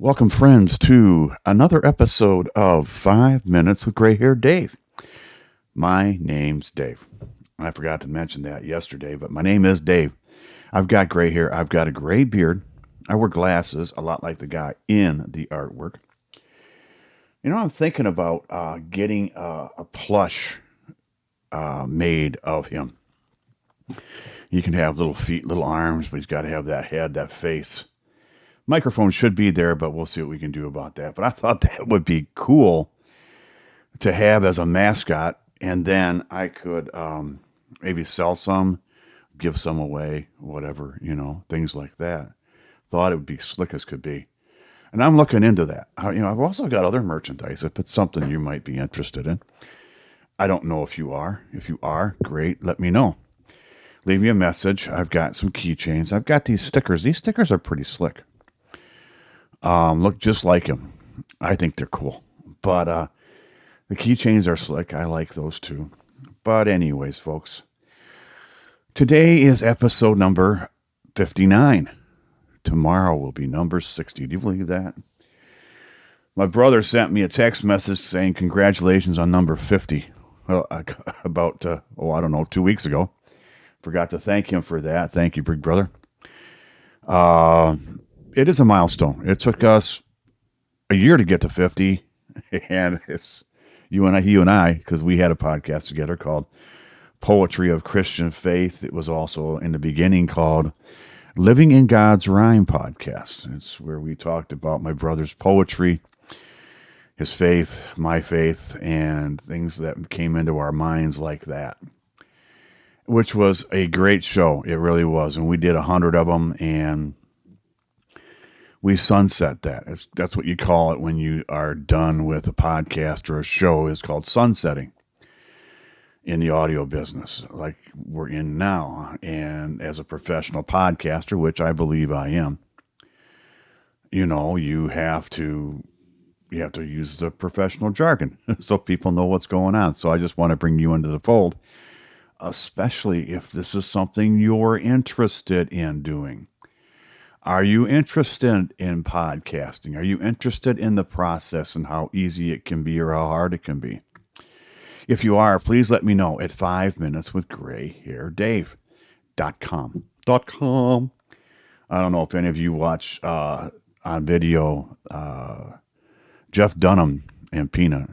Welcome, friends, to another episode of 5 Minutes with Gray Hair Dave. My name's Dave. I forgot to mention that yesterday, but my name is Dave. I've got gray hair. I've got a gray beard. I wear glasses, a lot like the guy in the artwork. I'm thinking about getting a plush made of him. He can have little feet, little arms, but he's got to have that head, that face. Microphone should be there, but we'll see what we can do about that. But I thought that would be cool to have as a mascot, and then I could maybe sell some, give some away, whatever, things like that. Thought it would be slick as could be. And I'm looking into that. I've also got other merchandise if it's something you might be interested in. I don't know if you are. If you are, great, let me know. Leave me a message. I've got some keychains. I've got these stickers. These stickers are pretty slick. Look just like him. I think they're cool. But the keychains are slick. I like those too. But anyways, folks, today is episode number 59. Tomorrow will be number 60. Do you believe that? My brother sent me a text message saying congratulations on number 50. Well, about, 2 weeks ago. Forgot to thank him for that. Thank you, big brother. It is a milestone. It took us a year to get to 50, and it's you and I, because we had a podcast together called Poetry of Christian Faith. It was also in the beginning called Living in God's Rhyme podcast. It's where we talked about my brother's poetry, his faith, my faith, and things that came into our minds like that, which was a great show. It really was. And we did 100 of them, and we sunset that. That's what you call it when you are done with a podcast or a show. Is called sunsetting in the audio business, like we're in now. And as a professional podcaster, which I believe I am, you have to use the professional jargon so people know what's going on. So I just want to bring you into the fold, especially if this is something you're interested in doing. Are you interested in podcasting? Are you interested in the process and how easy it can be or how hard it can be? If you are, please let me know at 5minuteswithgrayhairdave.com. I don't know if any of you watch on video Jeff Dunham and Peanut,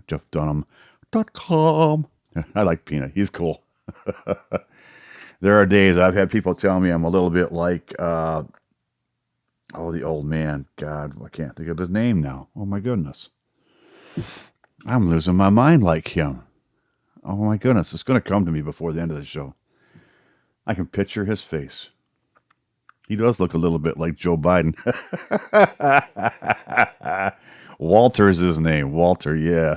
jeffdunham.com. I like Peanut. He's cool. There are days I've had people tell me I'm a little bit like the old man. God, I can't think of his name now. Oh, my goodness. I'm losing my mind like him. Oh, my goodness. It's going to come to me before the end of the show. I can picture his face. He does look a little bit like Joe Biden. Walter is his name. Walter, yeah.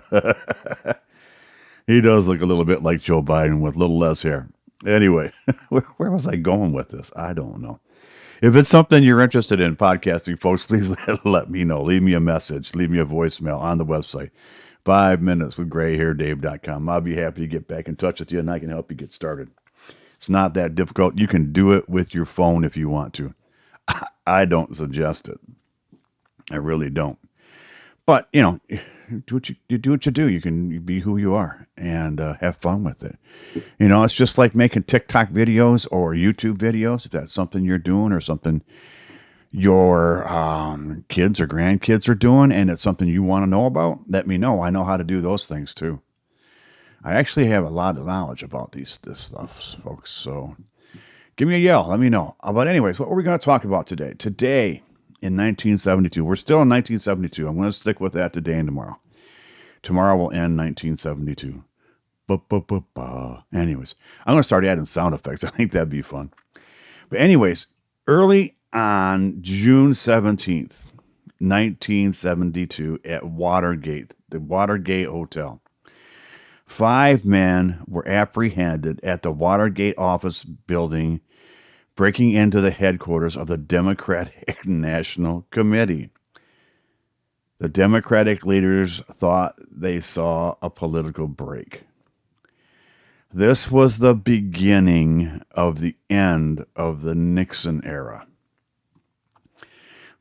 He does look a little bit like Joe Biden with a little less hair. Anyway, where was I going with this? I don't know. If it's something you're interested in podcasting, folks, please let me know. Leave me a message. Leave me a voicemail on the website. 5minuteswithgrayhairdave.com. I'll be happy to get back in touch with you, and I can help you get started. It's not that difficult. You can do it with your phone if you want to. I don't suggest it. I really don't. But, do what you do. You can be who you are and have fun with it. It's just like making TikTok videos or YouTube videos, if that's something you're doing or something your kids or grandkids are doing and it's something you want to know about, let me know. I know how to do those things too. I actually have a lot of knowledge about this stuff, folks. So give me a yell. Let me know. But anyways, what were we going to talk about today? Today, in 1972, we're still in 1972. I'm going to stick with that today and tomorrow. Tomorrow will end 1972. Anyways, I'm going to start adding sound effects. I think that'd be fun. But anyways, early on June 17th, 1972, at Watergate, the Watergate Hotel, 5 men were apprehended at the Watergate office building, breaking into the headquarters of the Democratic National Committee. The Democratic leaders thought they saw a political break. This was the beginning of the end of the Nixon era.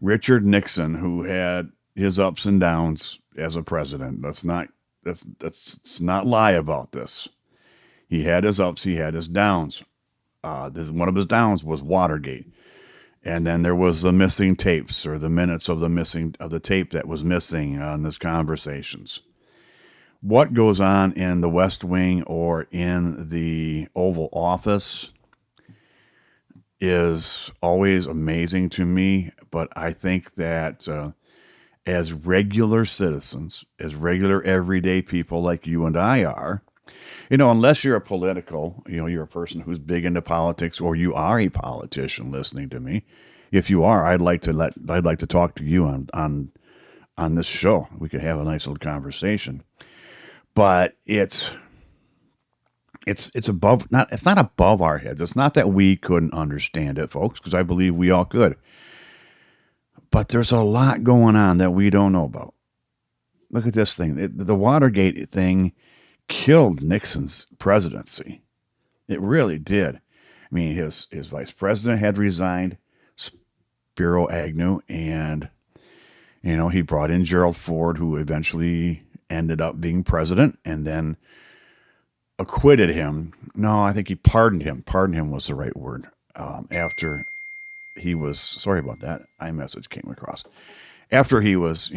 Richard Nixon, who had his ups and downs as a president. Let's not lie about this. He had his ups, he had his downs. One of his downs was Watergate, and then there was the missing tapes or the minutes of the tape that was missing on his conversations. What goes on in the West Wing or in the Oval Office is always amazing to me, but I think that as regular citizens, as regular everyday people like you and I are, unless you're a political, you're a person who's big into politics or you are a politician listening to me. If you are, I'd like to talk to you on this show. We could have a nice little conversation. But it's above not it's not above our heads. It's not that we couldn't understand it, folks, because I believe we all could. But there's a lot going on that we don't know about. Look at this thing. The Watergate thing killed Nixon's presidency. It really did. I mean, his vice president had resigned, Spiro Agnew, and he brought in Gerald Ford, who eventually ended up being president, and then acquitted him. No, I think he pardoned him. Pardoned him was the right word. After he was, sorry about that, iMessage came across. After he was,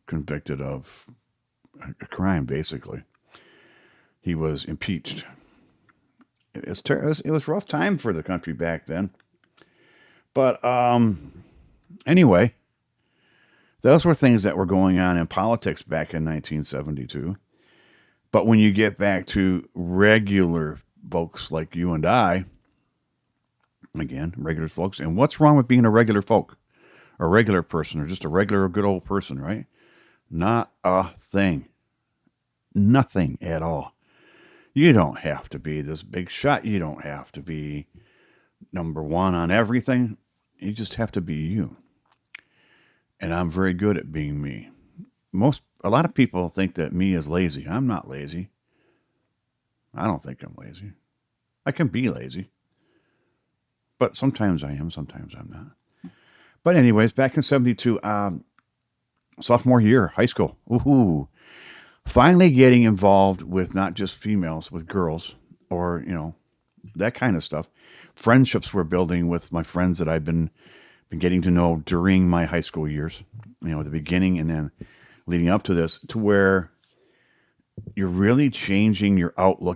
convicted of a crime, basically, he was impeached. It was a rough time for the country back then. But anyway, those were things that were going on in politics back in 1972. But when you get back to regular folks like you and I, again, regular folks, and what's wrong with being a regular folk, a regular person, or just a regular good old person, right? Not a thing. Nothing at all. You don't have to be this big shot. You don't have to be number one on everything. You just have to be you. And I'm very good at being me. A lot of people think that me is lazy. I'm not lazy. I don't think I'm lazy. I can be lazy. But sometimes I am, sometimes I'm not. But anyways, back in 72, sophomore year, high school. Woohoo. Finally getting involved with not just females, with girls or, that kind of stuff. Friendships were building with my friends that I've been getting to know during my high school years, at the beginning and then leading up to this, to where you're really changing your outlook